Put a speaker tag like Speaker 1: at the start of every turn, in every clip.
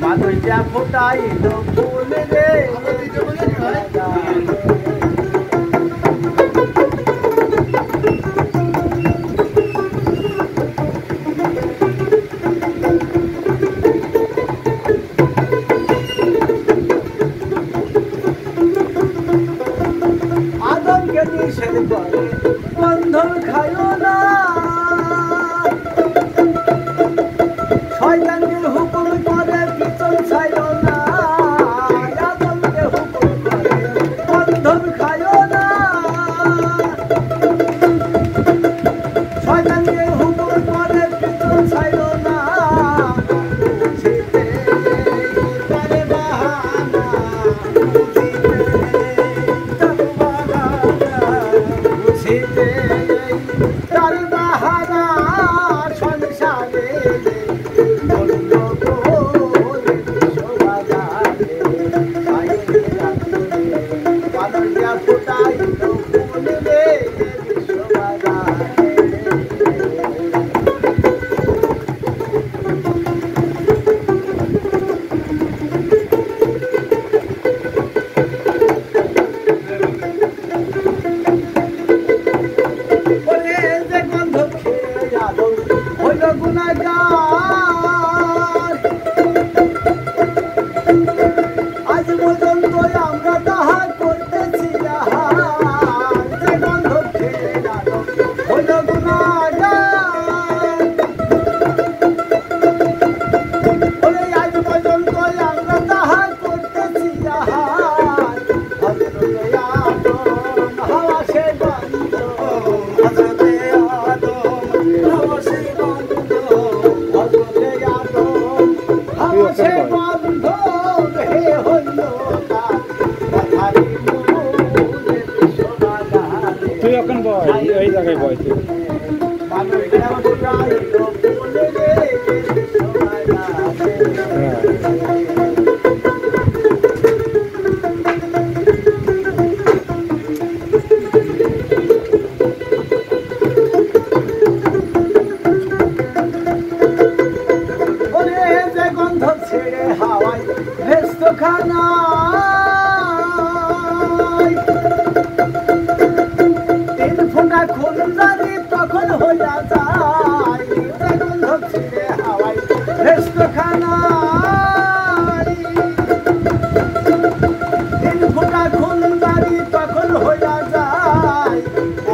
Speaker 1: মানুষটা ফোটাইল ফুল রে আদমকে নিষেধ করে বন্ধন খায়ো না শয়তানকে হুকুম করে পিছন ছাইও না আদমকে হুকুম করে বন্ধন খায়ো না শয়তানকে হুকুম করে পিছন ছাইও না বুঝিতে পারে বাহানা বুঝিতে তার বাহানা সংসারে আজ পর্যন্ত আমরা তাহা করতেছি যে গন্ধ খেয়ে গেল হইল গুনাহগার আজ পর্যন্ত আমরা তাহা করতেছি হযরতে আদম হাওয়া সে গন্ধ হযরতে আদম হাওয়া সে গন্ধ হযরতে আদম হাওয়া সে গন্ধ
Speaker 2: তুই এখন বয় এই জায়গায় বয় তুই
Speaker 1: যে গন্ধ ছেড়ে হাওয়ায় ভেস্ত খানা তিন ফোঁটা খুন জানি তখন হইয়া যায় যে গন্ধ ছেড়ে হাওয়ায় ভেস্ত খানা তিন ফোঁটা খুন জানি তখন হইয়া যায়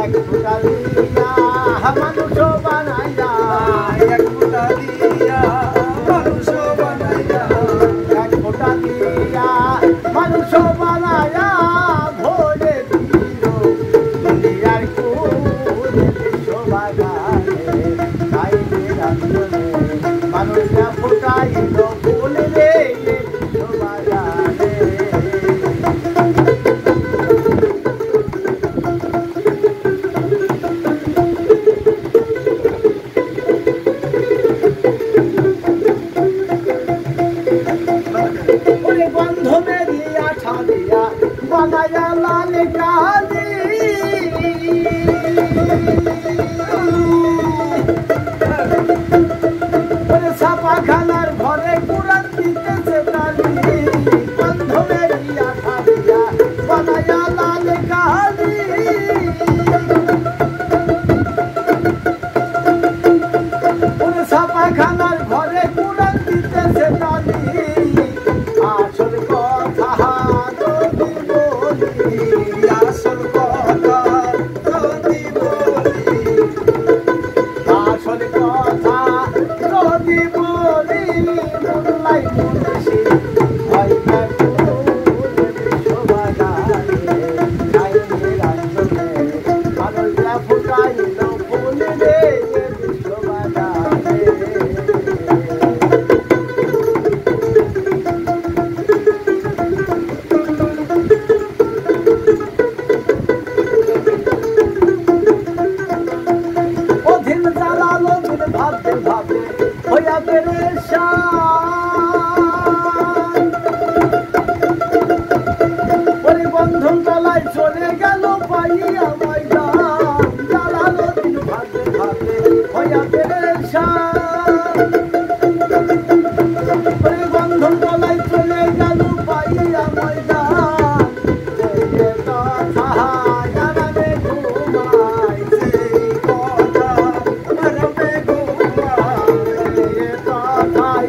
Speaker 1: এক ফোঁটা দিয়া মানুষ বানাইয়া এক ফোঁটা দিয়া মানুষ বানাইয়া এক ফোঁটা দিয়া মানুষ বানাইয়া ভোরে দিল দুনিয়ার কুলে শোভা গানে গাইবে রান্ধনে মানুষরা ফোটাইল ফুল রে শোভা গানে গন্ধ বেরিয়া ছাড়িয়া বানায়া লাল কালি ছাপা খানার ঘরে কুরান দিতেছে কালি গন্ধ বেরিয়া ছাড়িয়া বানায়া লাল কালি ছাপা খানার ঘরে কুরান দিতেছে কালি আসল কথা যদি বলি আসল কথা যদি বলি আসল কথা যদি বলি মোল্লাই মুন্সি হয় শোভা গানে গাইবে রান্ধনে মানুষরা ফুটাইল ফুল রে শোভা গানে কথাই